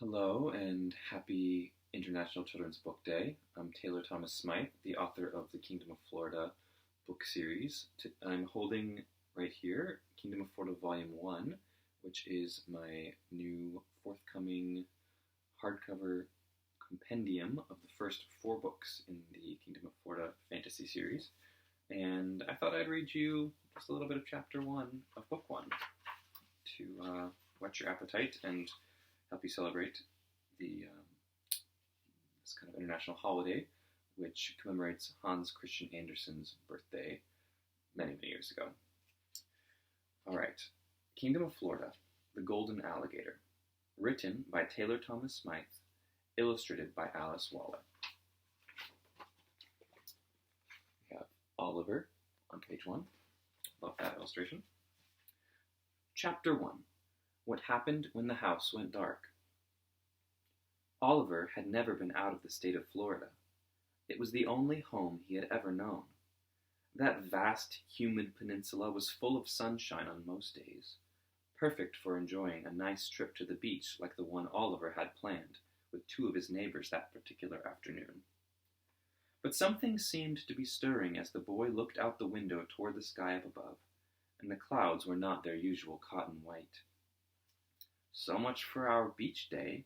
Hello and happy International Children's Book Day. I'm Taylor Thomas Smythe, the author of the Kingdom of Florida book series. I'm holding right here Kingdom of Florida Volume 1, which is my new forthcoming hardcover compendium of the first 4 books in the Kingdom of Florida fantasy series. And I thought I'd read you just a little bit of Chapter 1 of Book 1 to whet your appetite and help you celebrate this kind of international holiday, which commemorates Hans Christian Andersen's birthday many, many years ago. All right, Kingdom of Florida, The Golden Alligator, written by Taylor Thomas Smythe, illustrated by Alice Waller. We have Oliver on page 1. Love that illustration. Chapter 1. What happened when the house went dark. Oliver had never been out of the state of Florida. It was the only home he had ever known. That vast, humid peninsula was full of sunshine on most days, perfect for enjoying a nice trip to the beach like the one Oliver had planned with 2 of his neighbors that particular afternoon. But something seemed to be stirring as the boy looked out the window toward the sky up above, and the clouds were not their usual cotton white. "So much for our beach day,"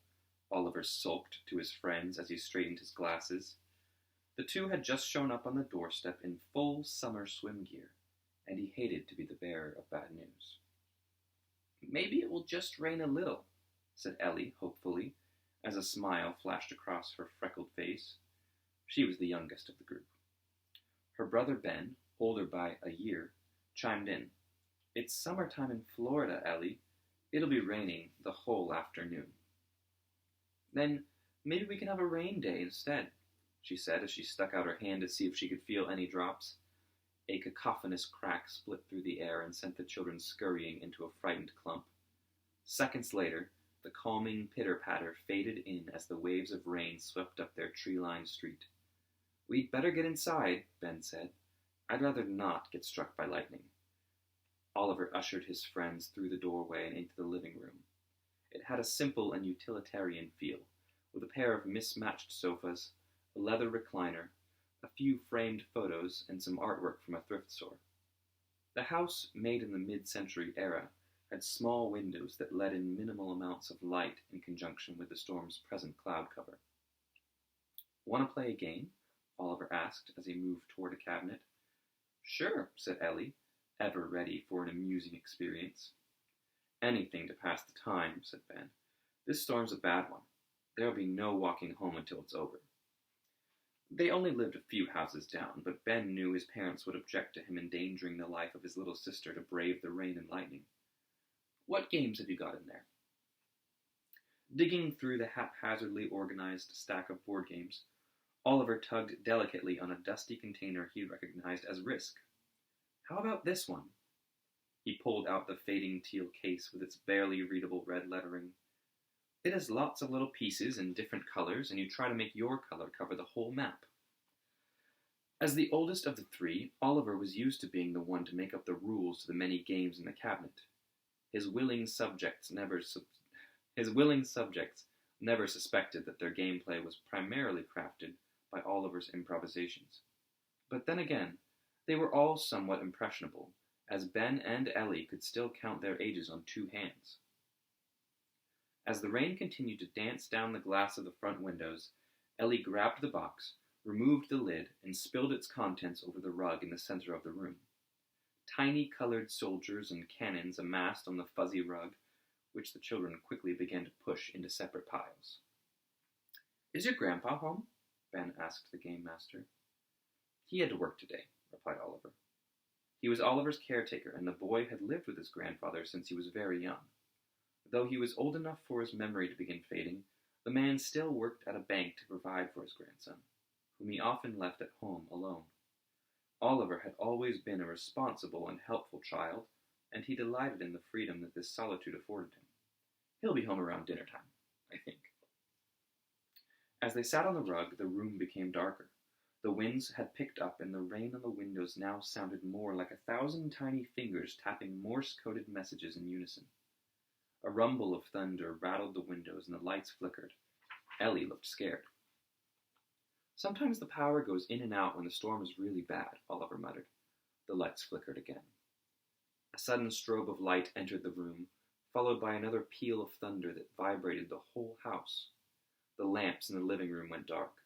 Oliver sulked to his friends as he straightened his glasses. The 2 had just shown up on the doorstep in full summer swim gear, and he hated to be the bearer of bad news. "Maybe it will just rain a little," said Ellie hopefully, as a smile flashed across her freckled face. She was the youngest of the group. Her brother Ben, older by a year, chimed in. "It's summertime in Florida, Ellie. It'll be raining the whole afternoon." "Then maybe we can have a rain day instead," she said as she stuck out her hand to see if she could feel any drops. A cacophonous crack split through the air and sent the children scurrying into a frightened clump. Seconds later, the calming pitter-patter faded in as the waves of rain swept up their tree-lined street. "We'd better get inside," Ben said. "I'd rather not get struck by lightning." Oliver ushered his friends through the doorway and into the living room. It had a simple and utilitarian feel, with a pair of mismatched sofas, a leather recliner, a few framed photos, and some artwork from a thrift store. The house, made in the mid-century era, had small windows that let in minimal amounts of light in conjunction with the storm's present cloud cover. "Want to play a game?" Oliver asked as he moved toward a cabinet. "Sure," said Ellie, ever ready for an amusing experience. "Anything to pass the time," said Ben. "This storm's a bad one. There'll be no walking home until it's over." They only lived a few houses down, but Ben knew his parents would object to him endangering the life of his little sister to brave the rain and lightning. "What games have you got in there?" Digging through the haphazardly organized stack of board games, Oliver tugged delicately on a dusty container he recognized as Risk. "How about this one?" He pulled out the fading teal case with its barely readable red lettering. "It has lots of little pieces in different colors, and you try to make your color cover the whole map." As the oldest of the 3, Oliver was used to being the one to make up the rules to the many games in the cabinet. His willing subjects never suspected that their gameplay was primarily crafted by Oliver's improvisations. But then again, they were all somewhat impressionable, as Ben and Ellie could still count their ages on 2 hands. As the rain continued to dance down the glass of the front windows, Ellie grabbed the box, removed the lid, and spilled its contents over the rug in the center of the room. Tiny colored soldiers and cannons amassed on the fuzzy rug, which the children quickly began to push into separate piles. "Is your grandpa home?" Ben asked the game master. "He had to work today," replied Oliver. He was Oliver's caretaker, and the boy had lived with his grandfather since he was very young. Though he was old enough for his memory to begin fading, the man still worked at a bank to provide for his grandson, whom he often left at home alone. Oliver had always been a responsible and helpful child, and he delighted in the freedom that this solitude afforded him. "He'll be home around dinner time, I think." As they sat on the rug, the room became darker. The winds had picked up, and the rain on the windows now sounded more like 1,000 tiny fingers tapping Morse-coded messages in unison. A rumble of thunder rattled the windows and the lights flickered. Ellie looked scared. "Sometimes the power goes in and out when the storm is really bad," Oliver muttered. The lights flickered again. A sudden strobe of light entered the room, followed by another peal of thunder that vibrated the whole house. The lamps in the living room went dark.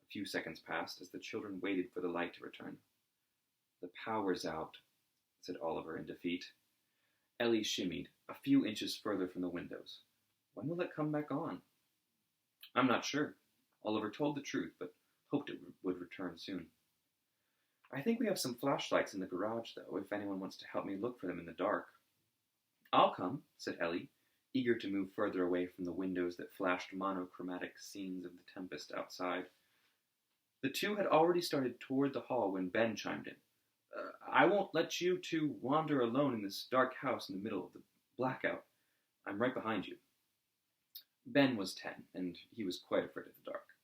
A few seconds passed as the children waited for the light to return. "The power's out," said Oliver in defeat. Ellie shimmied a few inches further from the windows. "When will it come back on?" "I'm not sure." Oliver told the truth, but hoped it would return soon. "I think we have some flashlights in the garage, though, if anyone wants to help me look for them in the dark." "I'll come," said Ellie, eager to move further away from the windows that flashed monochromatic scenes of the tempest outside. The two had already started toward the hall when Ben chimed in. "I won't let you two wander alone in this dark house in the middle of the blackout. I'm right behind you." Ben was 10, and he was quite afraid of the dark.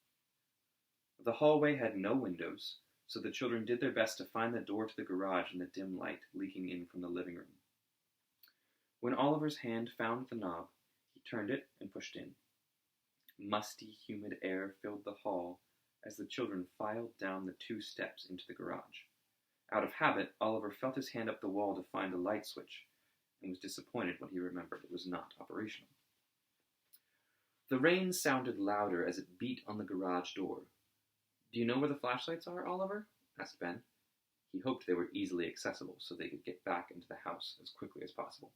The hallway had no windows, so the children did their best to find the door to the garage in the dim light leaking in from the living room. When Oliver's hand found the knob, he turned it and pushed in. Musty, humid air filled the hall as the children filed down the 2 steps into the garage. Out of habit, Oliver felt his hand up the wall to find the light switch, and was disappointed when he remembered it was not operational. The rain sounded louder as it beat on the garage door. "Do you know where the flashlights are, Oliver?" asked Ben. He hoped they were easily accessible so they could get back into the house as quickly as possible.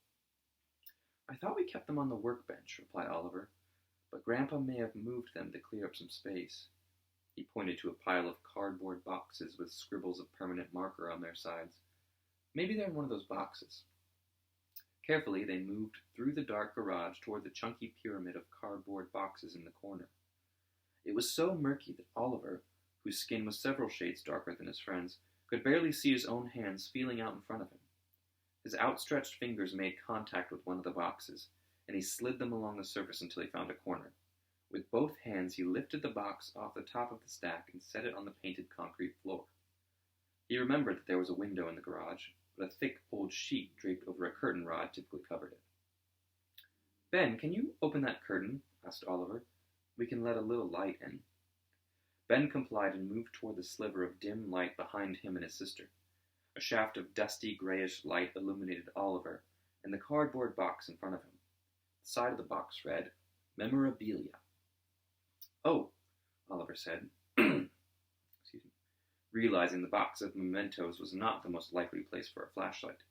"I thought we kept them on the workbench," replied Oliver, "but Grandpa may have moved them to clear up some space." He pointed to a pile of cardboard boxes with scribbles of permanent marker on their sides. "Maybe they're in one of those boxes." Carefully, they moved through the dark garage toward the chunky pyramid of cardboard boxes in the corner. It was so murky that Oliver, whose skin was several shades darker than his friend's, could barely see his own hands feeling out in front of him. His outstretched fingers made contact with one of the boxes, and he slid them along the surface until he found a corner. With both hands, he lifted the box off the top of the stack and set it on the painted concrete floor. He remembered that there was a window in the garage, but a thick old sheet draped over a curtain rod typically covered it. "Ben, can you open that curtain?" asked Oliver. "We can let a little light in." Ben complied and moved toward the sliver of dim light behind him and his sister. A shaft of dusty, grayish light illuminated Oliver and the cardboard box in front of him. The side of the box read, "Memorabilia." "Oh," Oliver said, realizing the box of mementos was not the most likely place for a flashlight.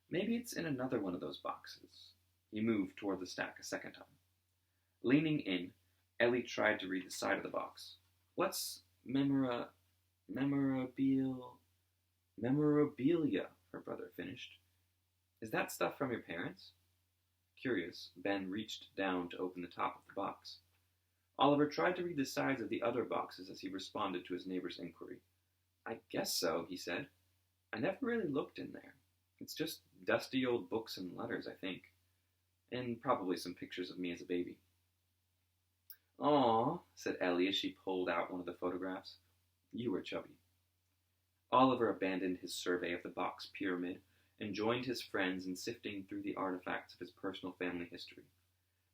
"Maybe it's in another one of those boxes." He moved toward the stack a second time. Leaning in, Ellie tried to read the side of the box. "What's memorabilia?" her brother finished. "Is that stuff from your parents?" Curious, Ben reached down to open the top of the box. Oliver tried to read the sides of the other boxes as he responded to his neighbor's inquiry. "I guess so," he said. "I never really looked in there. It's just dusty old books and letters, I think. And probably some pictures of me as a baby." "Aw," said Ellie as she pulled out one of the photographs. "You were chubby." Oliver abandoned his survey of the box pyramid and joined his friends in sifting through the artifacts of his personal family history.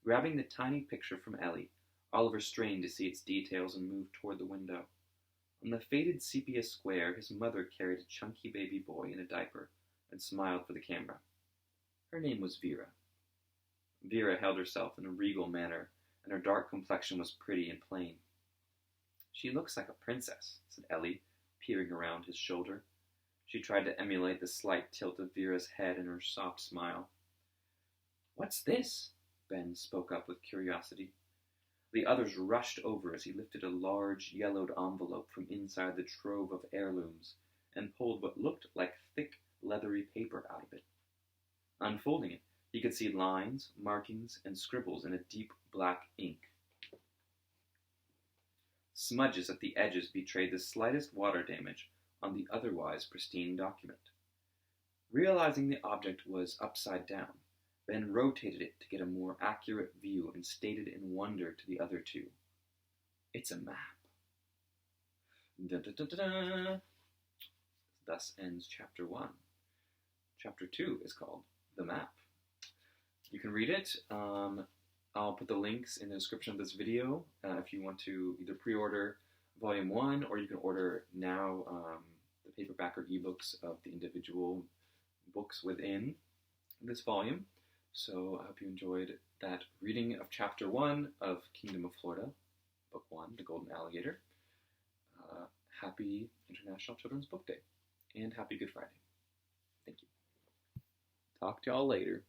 Grabbing the tiny picture from Ellie, Oliver strained to see its details and moved toward the window. On the faded sepia square, his mother carried a chunky baby boy in a diaper and smiled for the camera. Her name was Vera. Vera held herself in a regal manner, and her dark complexion was pretty and plain. "She looks like a princess," said Ellie, peering around his shoulder. She tried to emulate the slight tilt of Vera's head and her soft smile. "What's this?" Ben spoke up with curiosity. The others rushed over as he lifted a large, yellowed envelope from inside the trove of heirlooms and pulled what looked like thick, leathery paper out of it. Unfolding it, he could see lines, markings, and scribbles in a deep black ink. Smudges at the edges betrayed the slightest water damage on the otherwise pristine document. Realizing the object was upside down, Ben rotated it to get a more accurate view and stated in wonder to the other two, "It's a map." Da-da-da-da-da. Thus ends Chapter 1. Chapter 2 is called The Map. You can read it. I'll put the links in the description of this video if you want to either pre-order Volume 1, or you can order now the paperback or ebooks of the individual books within this volume. So I hope you enjoyed that reading of Chapter 1 of Kingdom of Florida, Book 1, The Golden Alligator. Happy International Children's Book Day, and happy Good Friday. Thank you. Talk to y'all later.